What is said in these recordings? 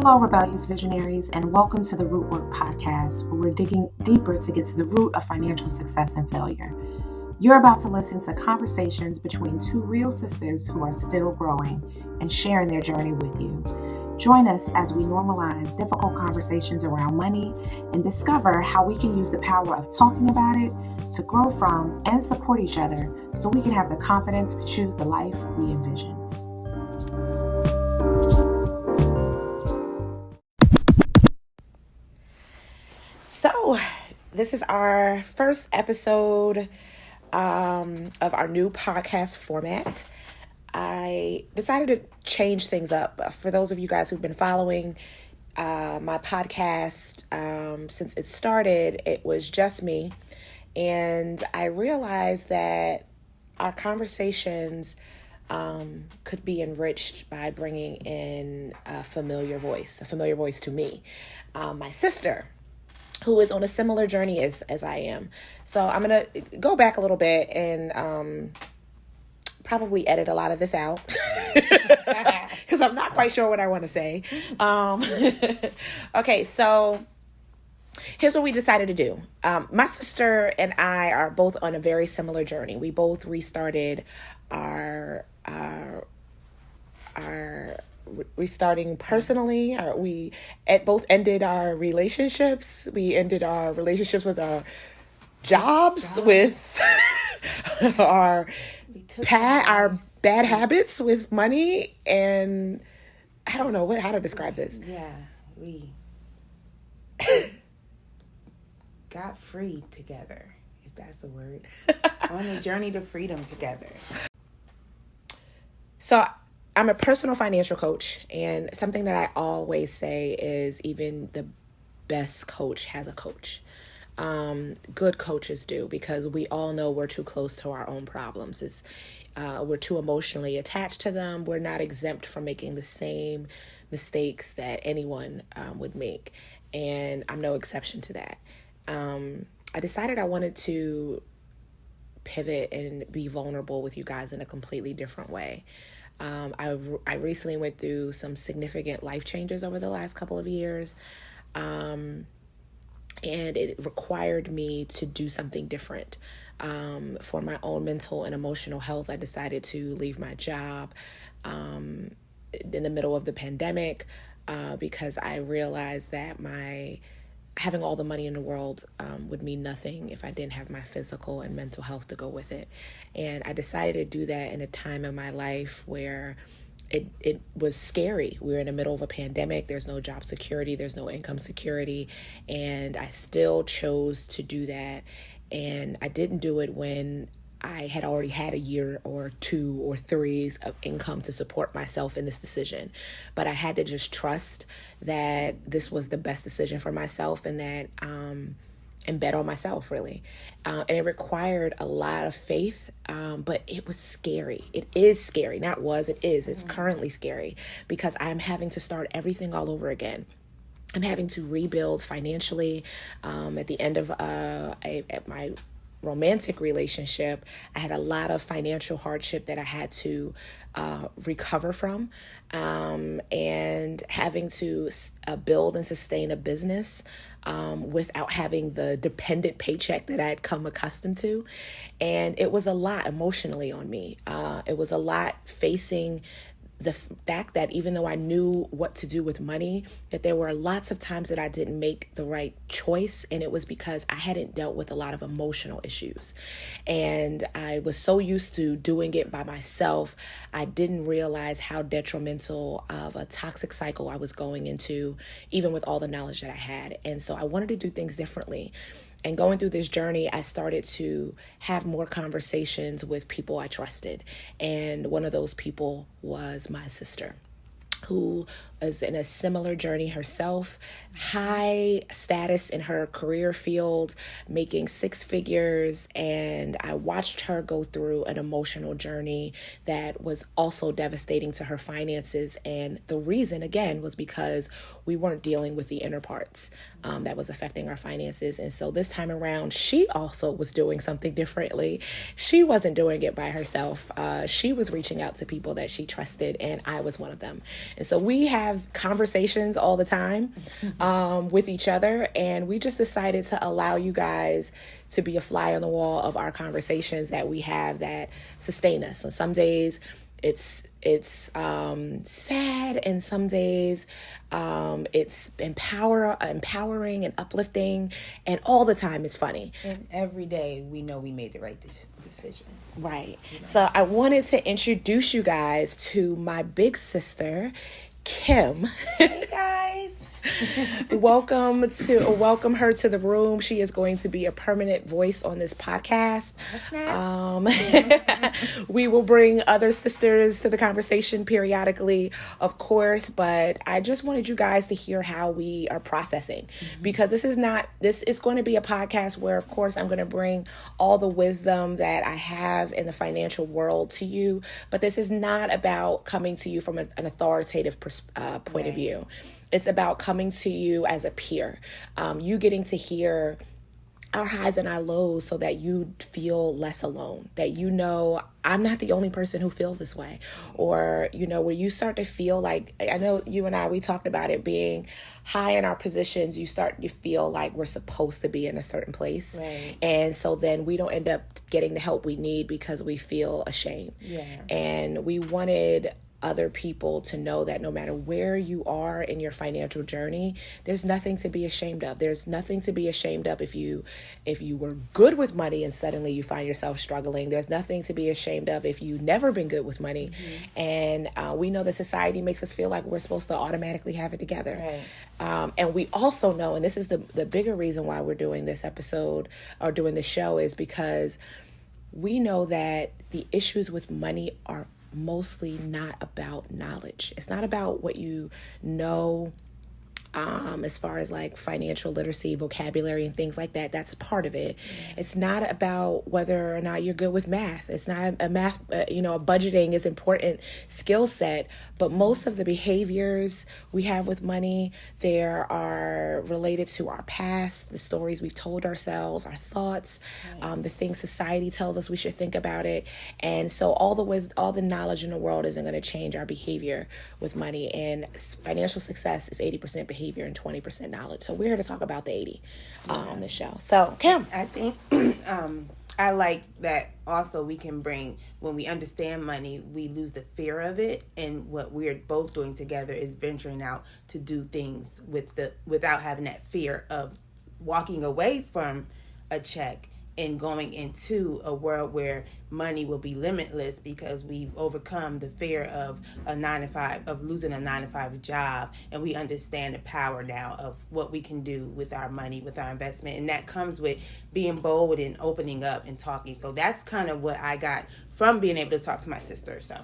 Hello, rebellious visionaries, and welcome to the Root Work podcast, where we're digging deeper to get to the root of financial success and failure. You're about to listen to conversations between two real sisters who are still growing and sharing their journey with you. Join us as we normalize difficult conversations around money and discover how we can use the power of talking about it to grow from and support each other so we can have the confidence to choose the life we envision. So, this is our first episode of our new podcast format. I decided to change things up. For those of you guys who've been following my podcast since it started, it was just me. And I realized that our conversations could be enriched by bringing in a familiar voice to me, my sister, who is on a similar journey as I am. So I'm going to go back a little bit and probably edit a lot of this out because I'm not quite sure what I want to say. Okay, so here's what we decided to do. My sister and I are both on a very similar journey. We both restarted our restarting personally. We both ended our relationships. We ended our relationships with our jobs. With our bad habits with money, and I don't know how to describe this. Yeah, we got free together, if that's a word. On a journey to freedom together. So I'm a personal financial coach, and something that I always say is even the best coach has a coach. Good coaches do, because we all know we're too close to our own problems. We're too emotionally attached to them. We're not exempt from making the same mistakes that anyone would make, and I'm no exception to that. I decided I wanted to pivot and be vulnerable with you guys in a completely different way. I recently went through some significant life changes over the last couple of years, and it required me to do something different. For my own mental and emotional health, I decided to leave my job in the middle of the pandemic because I realized that having all the money in the world would mean nothing if I didn't have my physical and mental health to go with it. And I decided to do that in a time in my life where it was scary. We were in the middle of a pandemic. There's no job security. There's no income security. And I still chose to do that. And I didn't do it when I had already had a year or 2 or 3 of income to support myself in this decision. But I had to just trust that this was the best decision for myself, and that and bet on myself, really. And it required a lot of faith, but it was scary. It is scary. It is. It's currently scary because I'm having to start everything all over again. I'm having to rebuild financially. At the end of my romantic relationship, I had a lot of financial hardship that I had to recover from, and having to build and sustain a business without having the dependent paycheck that I had come accustomed to. And it was a lot emotionally on me. It was a lot facing the fact that even though I knew what to do with money, that there were lots of times that I didn't make the right choice. And it was because I hadn't dealt with a lot of emotional issues. And I was so used to doing it by myself, I didn't realize how detrimental of a toxic cycle I was going into, even with all the knowledge that I had. And so I wanted to do things differently. And going through this journey, I started to have more conversations with people I trusted. And one of those people was my sister, who is in a similar journey herself, high status in her career field, making 6 figures. And I watched her go through an emotional journey that was also devastating to her finances. And the reason, again, was because we weren't dealing with the inner parts that was affecting our finances. And so this time around, she also was doing something differently. She wasn't doing it by herself. She was reaching out to people that she trusted, and I was one of them. And so we have conversations all the time with each other, and we just decided to allow you guys to be a fly on the wall of our conversations that we have that sustain us. So some days it's sad, and some days it's empowering and uplifting, and all the time it's funny. And every day we know we made the right decision. Right. So I wanted to introduce you guys to my big sister, Kim. Hey guys. Welcome her to the room. She is going to be a permanent voice on this podcast. We will bring other sisters to the conversation periodically, of course, but I just wanted you guys to hear how we are processing, because this is going to be a podcast where, of course, I'm going to bring all the wisdom that I have in the financial world to you, but this is not about coming to you from an authoritative point of view. It's about coming to you as a peer, you getting to hear our highs and our lows so that you feel less alone, that you know I'm not the only person who feels this way. Or, you know, where you start to feel like, I know you and we talked about it being high in our positions, you feel like we're supposed to be in a certain place. Right. And so then we don't end up getting the help we need because we feel ashamed. Yeah. And we wanted other people to know that no matter where you are in your financial journey, there's nothing to be ashamed of. There's nothing to be ashamed of if you were good with money and suddenly you find yourself struggling. There's nothing to be ashamed of if you've never been good with money. And we know that society makes us feel like we're supposed to automatically have it together. Right. And we also know, and this is the bigger reason why we're doing this episode or doing this show, is because we know that the issues with money are mostly not about knowledge. It's not about what you know as far as like financial literacy, vocabulary, and things like that. That's part of it. It's not about whether or not you're good with math. It's not a math, budgeting is important skill set, but most of the behaviors we have with money, there are related to our past, the stories we've told ourselves, our thoughts, the things society tells us we should think about it. And so all the knowledge in the world isn't going to change our behavior with money. And financial success is 80% behavior and 20% knowledge. So we're here to talk about the 80 on this show. So Kim, I think I like that also we can bring, when we understand money, we lose the fear of it. And what we're both doing together is venturing out to do things without having that fear of walking away from a check and going into a world where money will be limitless because we've overcome the fear of losing a 9-to-5 job, and we understand the power now of what we can do with our money, with our investment, and that comes with being bold and opening up and talking. So that's kind of what I got from being able to talk to my sister. So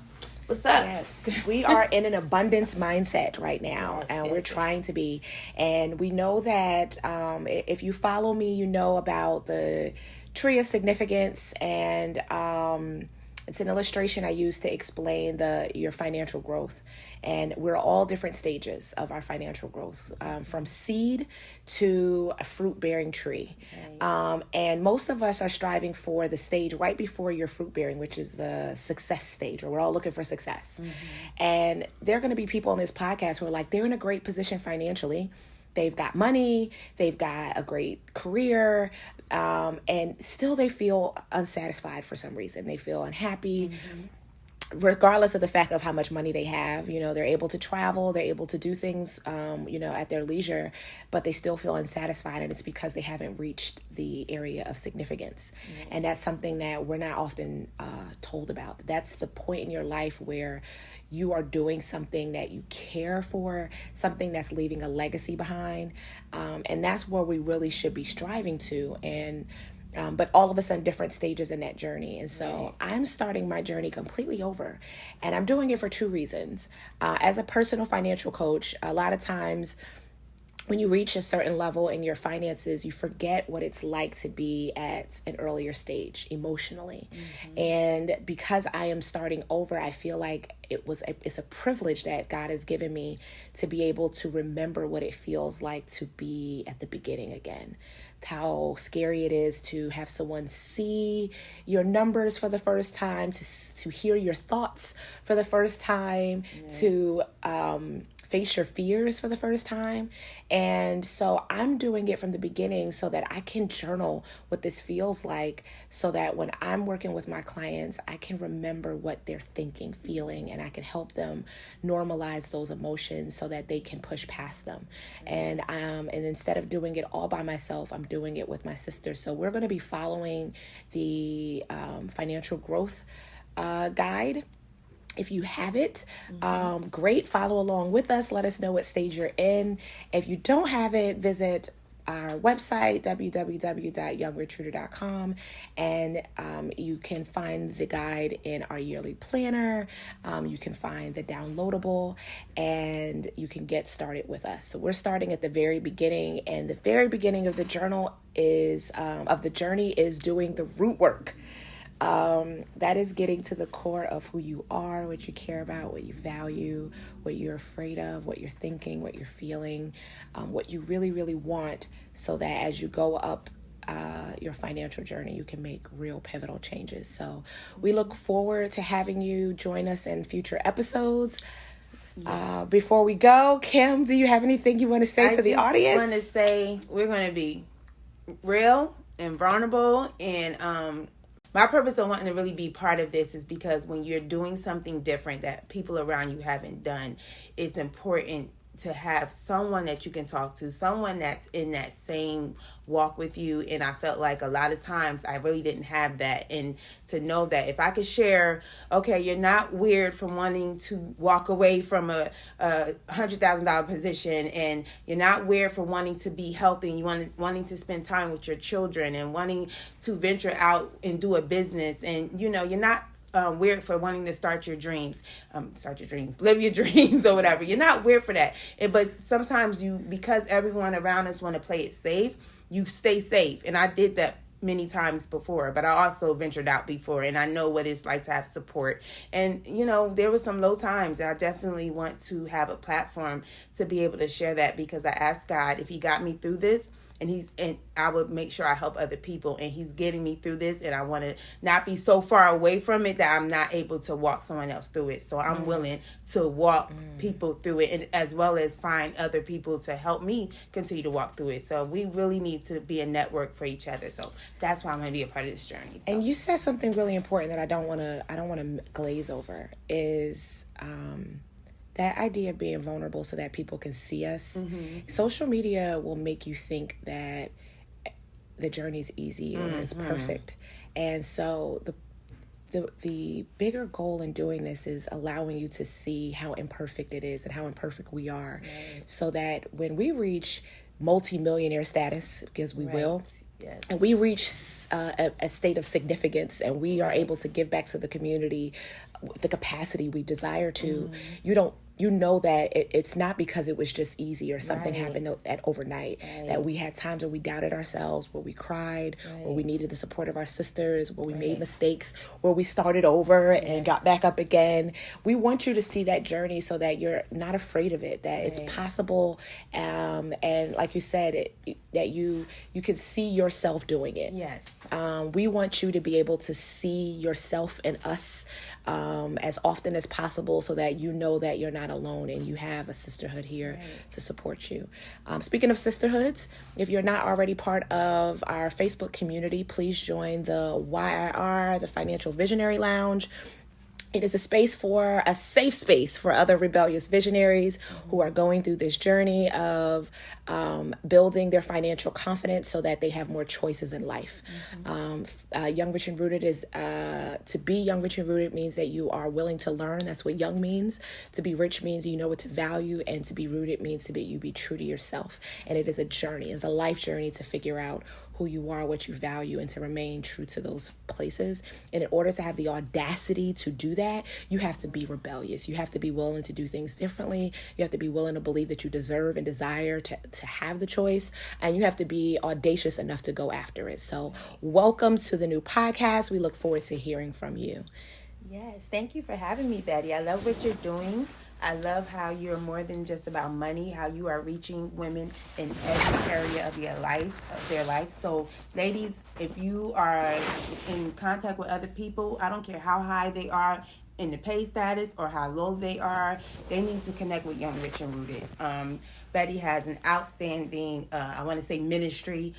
what's up? Yes, we are in an abundance mindset right now, and we're trying to be. And we know that if you follow me, you know about the tree of significance, and it's an illustration I use to explain your financial growth. And we're all different stages of our financial growth, from seed to a fruit-bearing tree. Right. And most of us are striving for the stage right before your fruit-bearing, which is the success stage, or we're all looking for success. And there are going to be people on this podcast who are like, they're in a great position financially. They've got money, they've got a great career, and still they feel unsatisfied for some reason. They feel unhappy, regardless of the fact of how much money they have. You know, they're able to travel, they're able to do things, at their leisure, but they still feel unsatisfied, and it's because they haven't reached the area of significance. And that's something that we're not often told about. That's the point in your life where you are doing something that you care for, something that's leaving a legacy behind. And that's where we really should be striving to. And but all of us in different stages in that journey. And so I'm starting my journey completely over. And I'm doing it for two reasons. As a personal financial coach, a lot of times when you reach a certain level in your finances, you forget what it's like to be at an earlier stage emotionally. And because I am starting over, I feel like it's a privilege that God has given me to be able to remember what it feels like to be at the beginning again. How scary it is to have someone see your numbers for the first time, to hear your thoughts for the first time, to face your fears for the first time. And so I'm doing it from the beginning so that I can journal what this feels like, so that when I'm working with my clients, I can remember what they're thinking, feeling, and I can help them normalize those emotions so that they can push past them. And instead of doing it all by myself, I'm doing it with my sister. So we're going to be following the financial growth guide. If you have it, great. Follow along with us. Let us know what stage you're in. If you don't have it, visit our website, www.YoungRichRooted.com, and you can find the guide in our yearly planner. You can find the downloadable, and you can get started with us. So we're starting at the very beginning, and the very beginning of the journey is doing the root work. That is getting to the core of who you are, what you care about, what you value, what you're afraid of, what you're thinking, what you're feeling, what you really, really want, so that as you go up your financial journey, you can make real pivotal changes. So we look forward to having you join us in future episodes. Yes. Before we go, Kim, do you have anything you want to say to the audience? I just want to say we're going to be real and vulnerable, and my purpose of wanting to really be part of this is because when you're doing something different that people around you haven't done, it's important to have someone that you can talk to, someone that's in that same walk with you. And I felt like a lot of times I really didn't have that. And to know that if I could share, okay, you're not weird from wanting to walk away from a $100,000 position, and you're not weird for wanting to be healthy, and you wanting to spend time with your children, and wanting to venture out and do a business, and you're not weird for wanting to live your dreams or whatever. You're not weird for that. But sometimes because everyone around us want to play it safe, you stay safe. And I did that many times before, but I also ventured out before, and I know what it's like to have support. And there were some low times. I definitely want to have a platform to be able to share that, because I asked God if He got me through this, and I would make sure I help other people, and He's getting me through this, and I want to not be so far away from it that I'm not able to walk someone else through it. So I'm willing to walk people through it, and as well as find other people to help me continue to walk through it. So we really need to be a network for each other. So that's why I'm going to be a part of this journey. So. And you said something really important that I don't want to glaze over is that idea of being vulnerable so that people can see us. Mm-hmm. Social media will make you think that the journey's easy or it's perfect. And so the bigger goal in doing this is allowing you to see how imperfect it is and how imperfect we are. Right. So that when we reach multi-millionaire status, because we will, yes, and we reach a state of significance, and we are able to give back to the community the capacity we desire to, you know that it's not because it was just easy or something happened at overnight. That we had times where we doubted ourselves, where we cried, where we needed the support of our sisters, where we made mistakes, where we started over and got back up again. We want you to see that journey so that you're not afraid of it, that it's possible, and like you said, that you can see yourself doing it. Yes. We want you to be able to see yourself in us as often as possible, so that you know that you're not alone and you have a sisterhood here to support you. Speaking of sisterhoods, if you're not already part of our Facebook community, please join the YIR, the Financial Visionary Lounge. It is a safe space for other rebellious visionaries who are going through this journey of building their financial confidence so that they have more choices in life. Young, Rich, and Rooted is, to be young, rich, and rooted means that you are willing to learn. That's what young means. To be rich means you know what to value, and to be rooted means you be true to yourself. And it is a journey, it's a life journey to figure out who you are, what you value, and to remain true to those places. And in order to have the audacity to do that, you have to be rebellious. You have to be willing to do things differently. You have to be willing to believe that you deserve and desire to have the choice. And you have to be audacious enough to go after it. So welcome to the new podcast. We look forward to hearing from you. Yes, thank you for having me, Betty. I love what you're doing. I love how you're more than just about money, how you are reaching women in every area of their life. So ladies, if you are in contact with other people, I don't care how high they are in the pay status or how low they are, they need to connect with Young, Rich, and Rooted. Betty has an outstanding, I want to say ministry,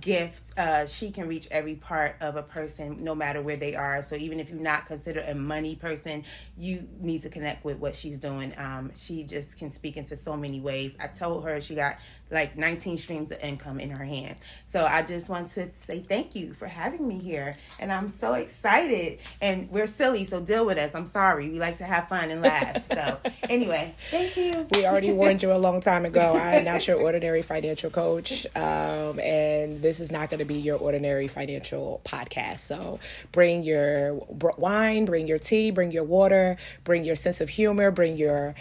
gift. She can reach every part of a person, no matter where they are. So even if you're not considered a money person, you need to connect with what she's doing. She just can speak into so many ways. I told her she got like 19 streams of income in her hand. So I just want to say thank you for having me here. And I'm so excited. And we're silly, so deal with us. I'm sorry. We like to have fun and laugh. So anyway, thank you. We already warned you a long time ago. I am not your ordinary financial coach. And this is not going to be your ordinary financial podcast. So bring your wine, bring your tea, bring your water, bring your sense of humor, bring your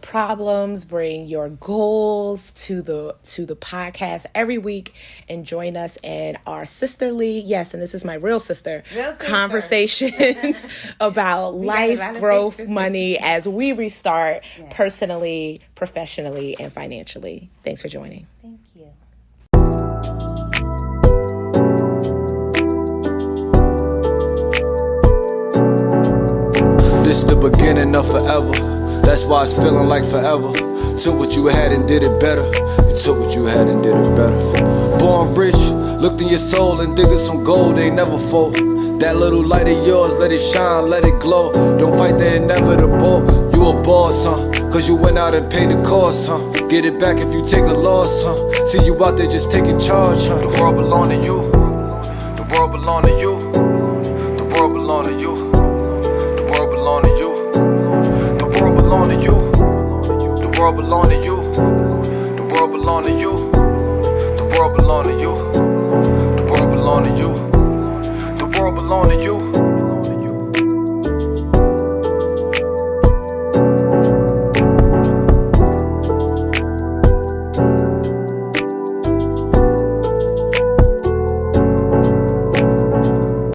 problems, bring your goals to the podcast every week, and join us in our sisterly, yes, and this is my real sister. Conversations about life, growth, money as we restart personally, professionally, and financially. Thanks for joining. Thank you. This is the beginning of forever. That's why it's feeling like forever. Took what you had and did it better. You took what you had and did it better. Born rich, looked in your soul and digged some gold, they never fold. That little light of yours, let it shine, let it glow. Don't fight the inevitable. You a boss, huh? Cause you went out and paid the cost, huh? Get it back if you take a loss, huh? See you out there just taking charge, huh? The world belong to you. The world belong to you. The world belong to you. The world belong to you. The world belong to you. The world belong to you. The world belong to you. The world belong to you. The world belong to you. The world belong to you.